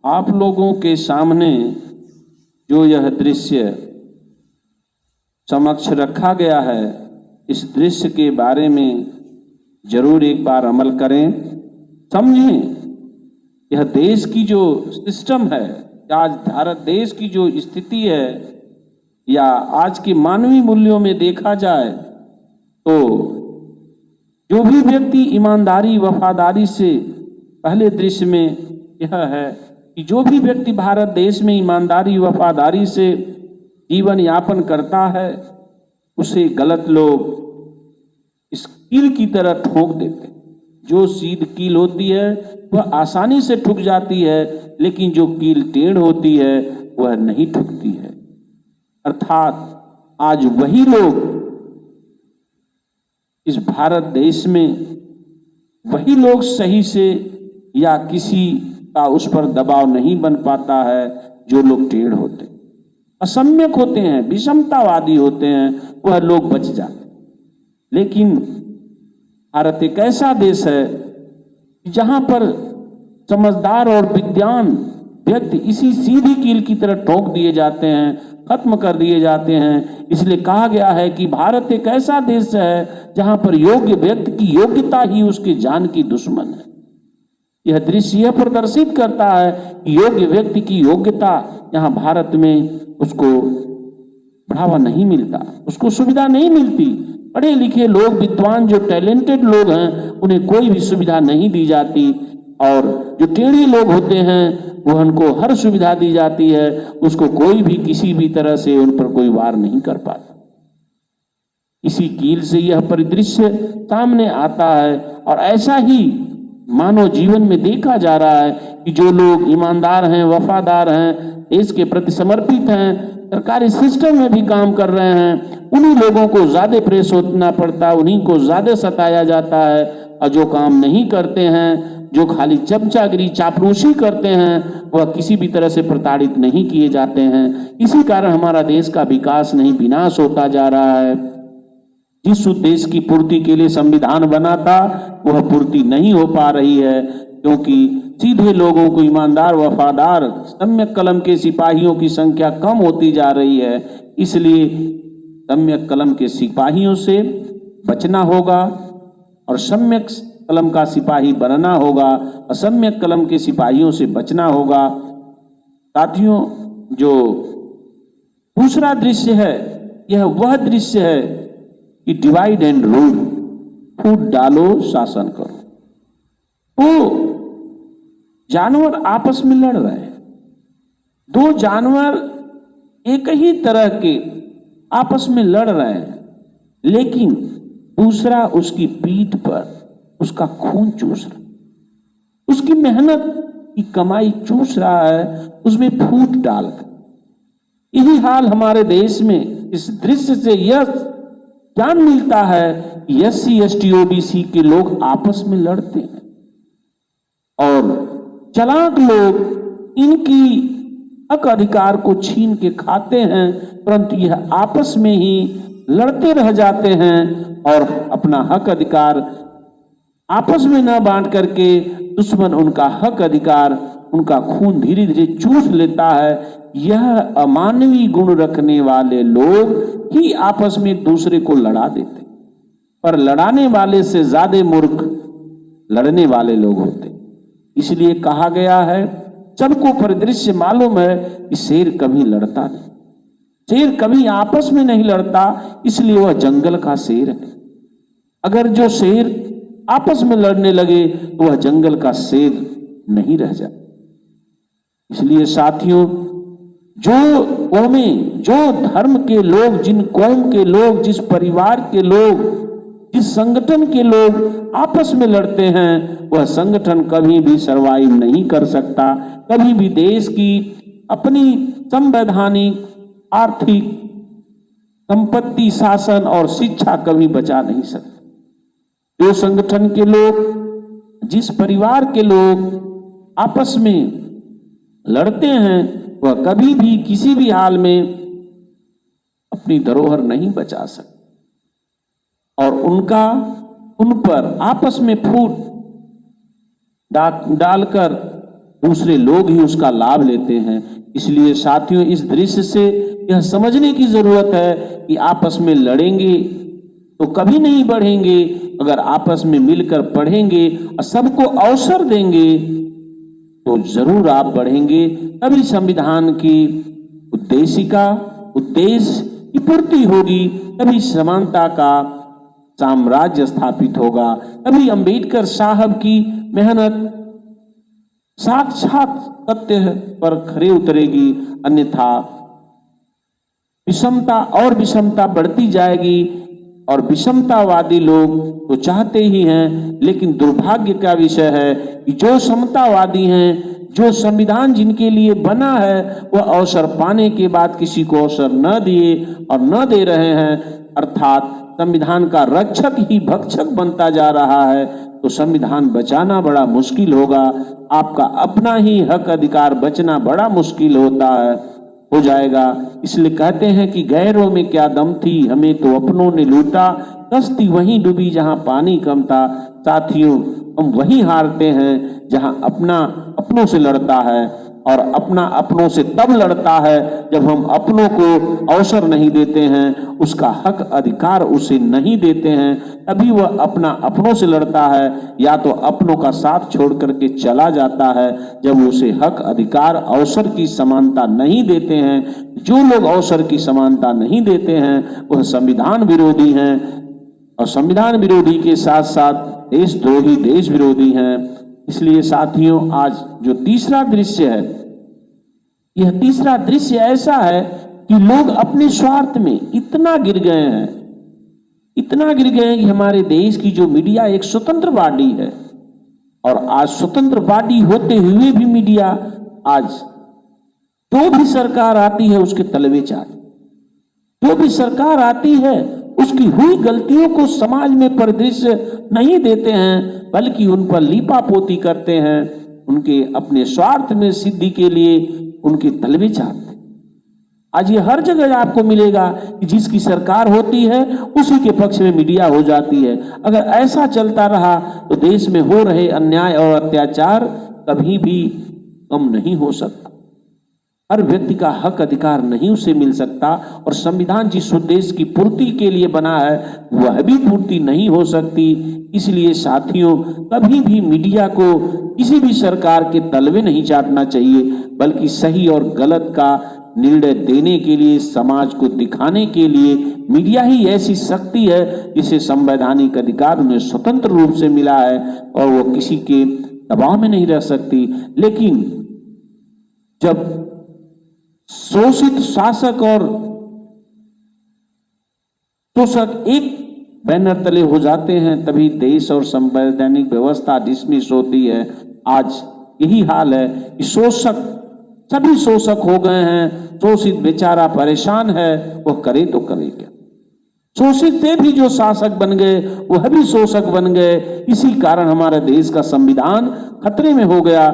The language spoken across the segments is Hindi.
आप लोगों के सामने जो यह दृश्य समक्ष रखा गया है, इस दृश्य के बारे में जरूर एक बार अमल करें, समझें। यह देश की जो सिस्टम है, आज भारत देश की जो स्थिति है, या आज के मानवीय मूल्यों में देखा जाए तो जो भी व्यक्ति ईमानदारी वफादारी से, पहले दृश्य में यह है कि जो भी व्यक्ति भारत देश में ईमानदारी वफादारी से जीवन यापन करता है, उसे गलत लोग इस कील की तरह ठोक देते हैं। जो सीध कील होती है वह आसानी से ठुक जाती है, लेकिन जो कील टेढ़ होती है वह नहीं ठुकती है। अर्थात आज वही लोग इस भारत देश में, वही लोग सही से या किसी का उस पर दबाव नहीं बन पाता है जो लोग टेढ़ होते हैं, असम्यक होते हैं, विषमतावादी होते हैं, वह लोग बच जाते हैं। लेकिन भारत एक ऐसा देश है जहां पर समझदार और विद्वान व्यक्ति इसी सीधी कील की तरह ठोक दिए जाते हैं, खत्म कर दिए जाते हैं। इसलिए कहा गया है कि भारत एक ऐसा देश है जहां पर योग्य व्यक्ति की योग्यता ही उसके जान की दुश्मन है। यह दृश्य यह प्रदर्शित करता है कि योग्य व्यक्ति की योग्यता यहाँ भारत में उसको बढ़ावा नहीं मिलता, उसको सुविधा नहीं मिलती। पढ़े लिखे लोग, विद्वान जो टैलेंटेड लोग हैं, उन्हें कोई भी सुविधा नहीं दी जाती, और जो टेढ़े लोग होते हैं वह उनको हर सुविधा दी जाती है, उसको कोई भी किसी भी तरह से उन पर कोई वार नहीं कर पाता। इसी कील से यह परिदृश्य सामने आता है, और ऐसा ही मानव जीवन में देखा जा रहा है कि जो लोग ईमानदार हैं, वफादार हैं, देश के प्रति समर्पित हैं, सरकारी सिस्टम में भी काम कर रहे हैं, उन्हीं लोगों को ज्यादा प्रेस होना पड़ता है, उन्हीं को ज्यादा सताया जाता है। और जो काम नहीं करते हैं, जो खाली चमचागिरी चापलूसी करते हैं, वह किसी भी तरह से प्रताड़ित नहीं किए जाते हैं। इसी कारण हमारा देश का विकास नहीं, विनाश होता जा रहा है। जिस उद्देश्य की पूर्ति के लिए संविधान बना था वह पूर्ति नहीं हो पा रही है, क्योंकि सीधे लोगों को, ईमानदार वफादार सम्यक कलम के सिपाहियों की संख्या कम होती जा रही है। इसलिए सम्यक कलम के सिपाहियों से बचना होगा और सम्यक कलम का सिपाही बनना होगा, असम्यक कलम के सिपाहियों से बचना होगा। साथियों, जो दूसरा दृश्य है, यह वह दृश्य है कि डिवाइड एंड रूल, फूट डालो शासन करो। तो जानवर आपस में लड़ रहे हैं, दो जानवर एक ही तरह के आपस में लड़ रहे हैं, लेकिन दूसरा उसकी पीठ पर उसका खून चूस रहा, उसकी मेहनत की कमाई चूस रहा है, उसमें फूट डालकर। यही हाल हमारे देश में इस दृश्य से यह ज्ञान मिलता है कि SC ST OBC के लोग आपस में लड़ते हैं, और चालाक लोग इनकी हक अधिकार को छीन के खाते हैं, परंतु यह आपस में ही लड़ते रह जाते हैं और अपना हक अधिकार आपस में न बांट करके दुश्मन उनका हक अधिकार, उनका खून धीरे धीरे चूस लेता है। यह अमानवीय गुण रखने वाले लोग ही आपस में एक दूसरे को लड़ा देते, पर लड़ाने वाले से ज्यादा मूर्ख लड़ने वाले लोग होते। इसलिए कहा गया है, सबको परिदृश्य मालूम है कि शेर कभी लड़ता नहीं, शेर कभी आपस में नहीं लड़ता, इसलिए वह जंगल का शेर है। अगर जो शेर आपस में लड़ने लगे तो वह जंगल का शेर नहीं रह जाता। इसलिए साथियों, जो कौमें, जो धर्म के लोग, जिन कौम के लोग, जिस परिवार के लोग, जिस संगठन के लोग आपस में लड़ते हैं, वह संगठन कभी भी सरवाइव नहीं कर सकता, कभी भी देश की अपनी संवैधानिक, आर्थिक, संपत्ति, शासन और शिक्षा कभी बचा नहीं सकता। जो संगठन के लोग, जिस परिवार के लोग आपस में लड़ते हैं, वह कभी भी किसी भी हाल में अपनी धरोहर नहीं बचा सकते, और उन पर आपस में फूट डालकर दूसरे लोग ही उसका लाभ लेते हैं। इसलिए साथियों, इस दृश्य से यह समझने की जरूरत है कि आपस में लड़ेंगे तो कभी नहीं बढ़ेंगे। अगर आपस में मिलकर पढ़ेंगे और सबको अवसर देंगे तो जरूर आप बढ़ेंगे। तभी संविधान की उद्देश्य की पूर्ति होगी, तभी समानता का साम्राज्य स्थापित होगा, तभी अंबेडकर साहब की मेहनत साक्षात सत्य पर खरे उतरेगी। अन्यथा विषमता बढ़ती जाएगी। और विषमतावादी लोग तो चाहते ही हैं, लेकिन दुर्भाग्य का विषय है कि जो समतावादी हैं, जो संविधान जिनके लिए बना है, वह अवसर पाने के बाद किसी को अवसर न दिए और न दे रहे हैं, अर्थात संविधान का रक्षक ही भक्षक बनता जा रहा है। तो संविधान बचाना बड़ा मुश्किल होगा। आपका अपना ही हक अधिकार बचना बड़ा मुश्किल हो जाएगा। इसलिए कहते हैं कि गैरों में क्या दम थी, हमें तो अपनों ने लूटा, कश्ती वहीं डूबी जहां पानी कम था। साथियों, हम वहीं हारते हैं जहां अपना अपनों से लड़ता है, और अपना अपनों से तब लड़ता है जब हम अपनों को अवसर नहीं देते हैं, उसका हक अधिकार उसे नहीं देते हैं। तभी वह अपना अपनों से लड़ता है, या तो अपनों का साथ छोड़ करके चला जाता है जब उसे हक अधिकार अवसर की समानता नहीं देते हैं। जो लोग अवसर की समानता नहीं देते हैं वह संविधान विरोधी हैं, और संविधान विरोधी के साथ साथ देशद्रोही, देश विरोधी हैं। इसलिए साथियों, आज जो तीसरा दृश्य है, यह तीसरा दृश्य ऐसा है कि लोग अपने स्वार्थ में इतना गिर गए हैं कि हमारे देश की जो मीडिया एक स्वतंत्र बॉडी है, और आज स्वतंत्र बॉडी होते हुए भी मीडिया आज जो भी सरकार आती है उसके तलवे चाहती, जो भी सरकार आती है उसकी हुई गलतियों को समाज में परिदृश्य नहीं देते हैं, बल्कि उन पर लीपापोती करते हैं। उनके अपने स्वार्थ में सिद्धि के लिए उनके तलवे चाहते हैं। आज ये हर जगह आपको मिलेगा कि जिसकी सरकार होती है उसी के पक्ष में मीडिया हो जाती है। अगर ऐसा चलता रहा तो देश में हो रहे अन्याय और अत्याचार कभी भी कम नहीं हो सकता। हर व्यक्ति का हक अधिकार नहीं उसे मिल सकता, और संविधान जिस उद्देश्य की पूर्ति के लिए बना है वह भी पूर्ति नहीं हो सकती। इसलिए साथियों, कभी भी मीडिया को किसी भी सरकार के तलवे नहीं चाटना चाहिए, बल्कि सही और गलत का निर्णय देने के लिए, समाज को दिखाने के लिए मीडिया ही ऐसी शक्ति है जिसे संवैधानिक अधिकार उन्हें स्वतंत्र रूप से मिला है, और वो किसी के दबाव में नहीं रह सकती। लेकिन जब शोषित शासक और शोषक एक बैनर तले हो जाते हैं, तभी देश और संवैधानिक व्यवस्था डिसमिस होती है। आज यही हाल है कि सभी शोषक हो गए हैं, शोषित बेचारा परेशान है, वह करे तो करे क्या। शोषित से भी जो शासक बन गए वह भी शोषक बन गए। इसी कारण हमारे देश का संविधान खतरे में हो गया।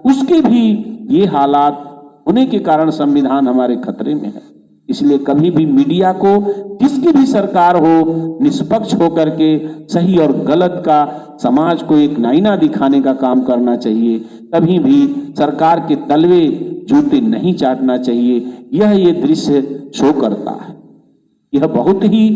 उसके भी ये हालात होने के कारण संविधान हमारे खतरे में है। इसलिए कभी भी मीडिया को, जिसकी भी सरकार हो, निष्पक्ष होकर के सही और गलत का समाज को एक आईना दिखाने का काम करना चाहिए। कभी भी सरकार के तलवे जूते नहीं चाटना चाहिए। यह ये दृश्य शो करता है। यह बहुत ही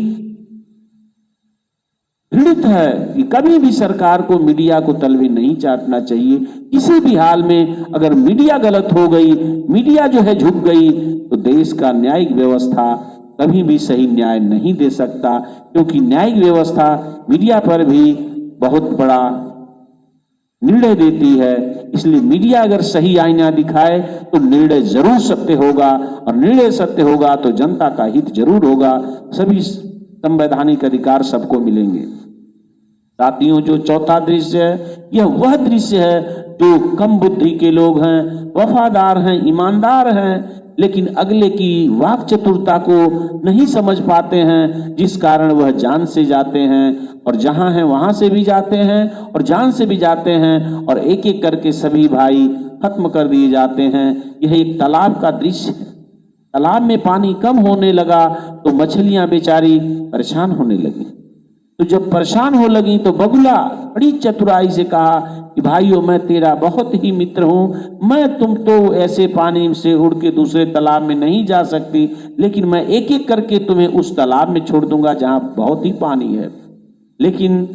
पीड़ित है कि कभी भी सरकार को, मीडिया को तलवे नहीं चाटना चाहिए। किसी भी हाल में अगर मीडिया गलत हो गई, मीडिया जो है झुक गई, तो देश का न्यायिक व्यवस्था कभी भी सही न्याय नहीं दे सकता, क्योंकि न्यायिक व्यवस्था मीडिया पर भी बहुत बड़ा निर्णय देती है। इसलिए मीडिया अगर सही आईना दिखाए तो निर्णय जरूर सत्य होगा, और निर्णय सत्य होगा तो जनता का हित जरूर होगा। सभी संवैधानिक अधिकार सबको मिलेंगे। साथियों, जो चौथा दृश्य है, यह वह दृश्य है जो कम बुद्धि के लोग हैं, वफादार हैं, ईमानदार हैं, लेकिन अगले की वाक चतुरता को नहीं समझ पाते हैं, जिस कारण वह जान से जाते हैं, और जहां हैं वहां से भी जाते हैं और जान से भी जाते हैं, और एक एक करके सभी भाई खत्म कर दिए जाते हैं। यह एक तालाब का दृश्य है। तालाब में पानी कम होने लगा तो मछलियां बेचारी परेशान होने लगी। तो जब परेशान हो लगी तो बगुला बड़ी चतुराई से कहा कि भाइयों मैं तेरा बहुत ही मित्र हूं, मैं तुम तो ऐसे पानी से उड़ के दूसरे तालाब में नहीं जा सकती, लेकिन मैं एक एक करके तुम्हें उस तालाब में छोड़ दूंगा जहां बहुत ही पानी है। लेकिन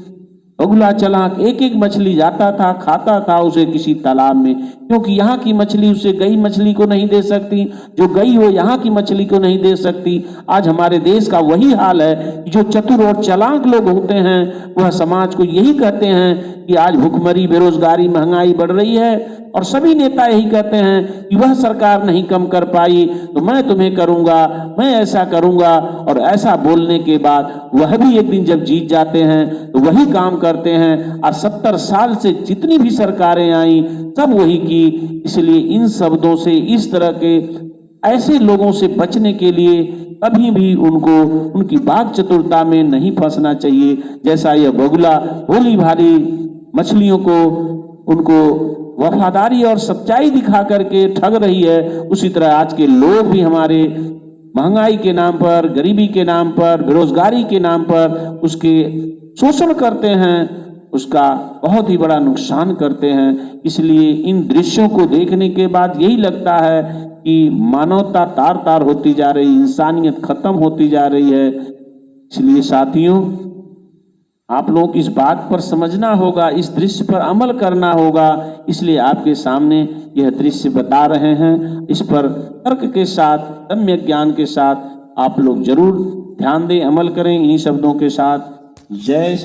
बगुला चालाक एक एक मछली जाता था, खाता था उसे किसी तालाब में, क्योंकि यहाँ की मछली उसे गई मछली को नहीं दे सकती, जो गई हो यहाँ की मछली को नहीं दे सकती। आज हमारे देश का वही हाल है कि जो चतुर और चालाक लोग होते हैं वह समाज को यही कहते हैं कि आज भुखमरी, बेरोजगारी, महंगाई बढ़ रही है, और सभी नेता यही कहते हैं कि वह सरकार नहीं कम कर पाई तो मैं तुम्हें करूंगा, मैं ऐसा करूंगा, और ऐसा बोलने के बाद वह भी एक दिन जब जीत जाते हैं तो वही काम करते हैं। और 70 साल से जितनी भी सरकारें आई सब वही की। इसलिए इन शब्दों से, इस तरह के ऐसे लोगों से बचने के लिए कभी भी उनको उनकी वाक चतुरता में नहीं फंसना चाहिए। जैसा यह बगुला भोली भाली मछलियों को उनको वफादारी और सच्चाई दिखा करके ठग रही है, उसी तरह आज के लोग भी हमारे महंगाई के नाम पर, गरीबी के नाम पर, बेरोजगारी के नाम पर उसके शोषण करते हैं, उसका बहुत ही बड़ा नुकसान करते हैं। इसलिए इन दृश्यों को देखने के बाद यही लगता है कि मानवता तार तार होती जा रही, इंसानियत खत्म होती जा रही है। इसलिए साथियों, आप लोगों को इस बात पर समझना होगा, इस दृश्य पर अमल करना होगा। इसलिए आपके सामने यह दृश्य बता रहे हैं। इस पर तर्क के साथ, सम्यक ज्ञान के साथ आप लोग जरूर ध्यान दें, अमल करें इन्हीं शब्दों के साथ। जय